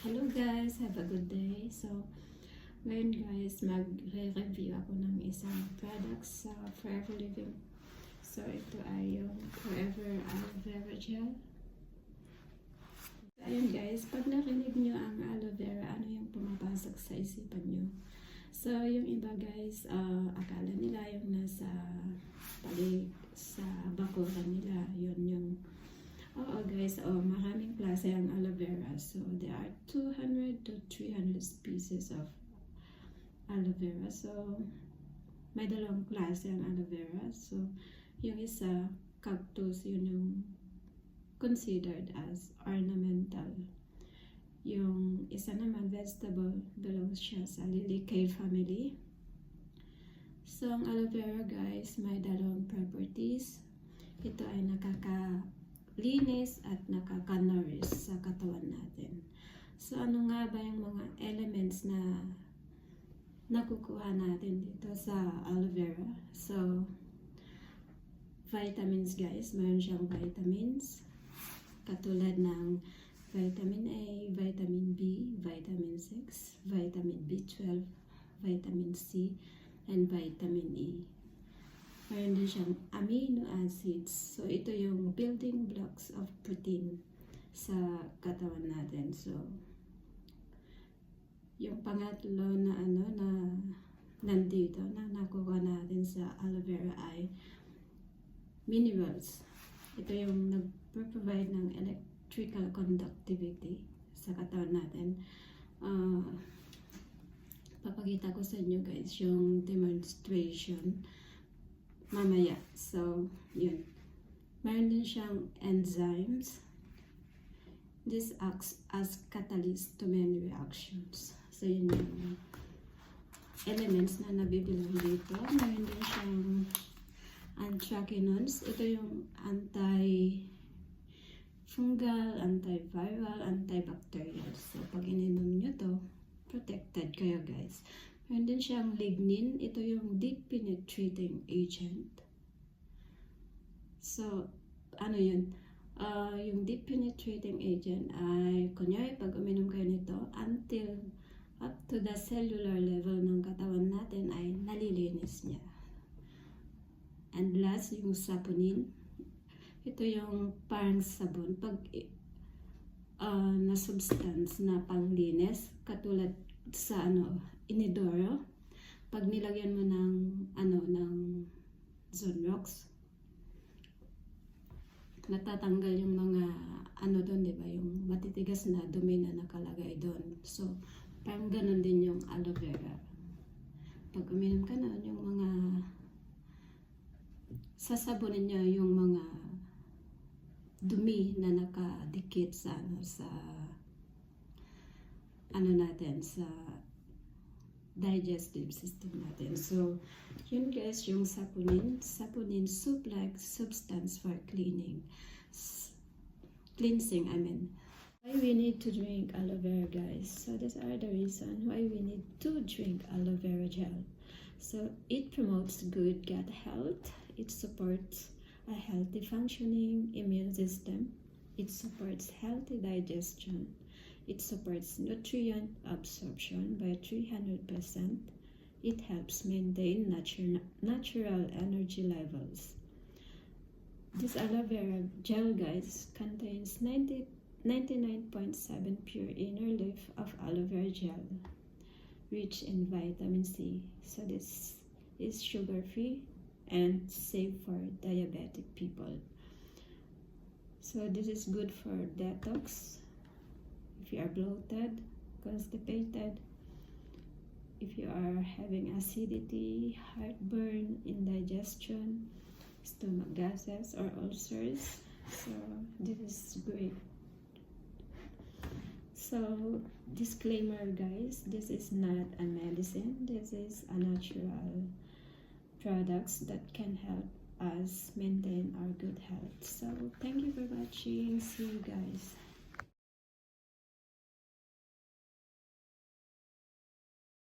Hello guys, have a good day. So, ngayon guys, magre-review ako ng isang product sa Forever Living. So, ito ay yung Forever Aloe Vera Gel. Ayun guys, pag narinig nyo ang aloe vera, ano yung pumapasok sa isipan nyo? So, yung iba guys, akala nila yung nasa sa bakuran nila, yun yung oo guys, maraming klase ang aloe vera. So, there are 200 to 300 species of aloe vera. So, may dalawang klase ang aloe vera. So, yung isa, cactus, yun yung considered as ornamental. Yung isa naman, vegetable, belongs siya sa Liliaceae family. So, ang aloe vera guys, may dalawang properties. Ito ay linis at nakaka-nourish sa katawan natin. So, ano nga ba yung mga elements na nakukuha natin dito sa aloe vera? So, vitamins guys. Mayroon siyang vitamins. Katulad ng vitamin A, vitamin B, vitamin 6, vitamin B12, vitamin C, and vitamin E. Mayroon din siyang amino acids. So, ito yung building blocks of protein sa katawan natin. So, yung pangatlo na nandito na nakuha natin sa aloe vera ay minerals. Ito yung nagpro-provide ng electrical conductivity sa katawan natin. Papakita ko sa inyo guys yung demonstration mamaya. So, yun. Mayroon din siyang enzymes. This acts as catalyst to many reactions. So, yun yung elements na nabibilang dito. Mayroon din siyang anthracenones. Ito yung anti-fungal, antiviral, antibacterial. So, pag ininom nyo to, protected kayo guys. Meron din siyang lignin. Ito yung deep penetrating agent. So, ano yun? Yung deep penetrating agent ay, kunyari, pag uminom kayo nito, until up to the cellular level ng katawan natin ay nalilinis niya. And last, yung saponin. Ito yung parang sabon. Pag na substance na panglinis, katulad sa inidoro, pag nilagyan mo ng Zonrox, natatanggal yung mga doon, di ba, yung matitigas na dumi na nakalagay doon. So, parang ganun din yung aloe vera. Pag uminom ka na, yung mga sasabunin niya yung mga dumi na nakadikit sa natin, sa digestive system natin. So, yun guys, yung saponin. Saponin, soup-like substance for cleansing, I mean. Why we need to drink aloe vera guys? So, these are the reason why we need to drink aloe vera gel. So, it promotes good gut health. It supports a healthy functioning immune system. It supports healthy digestion. It supports nutrient absorption by 300%. It helps maintain natural energy levels. This aloe vera gel guys contains 99.7 pure inner leaf of aloe vera gel, rich in vitamin C. So this is sugar-free and safe for diabetic people. So this is good for detox. If you are bloated, constipated, if you are having acidity, heartburn, indigestion, stomach gases, or ulcers, so this is great. So, disclaimer guys, this is not a medicine. This is a natural products that can help us maintain our good health. So, thank you for watching. See you guys.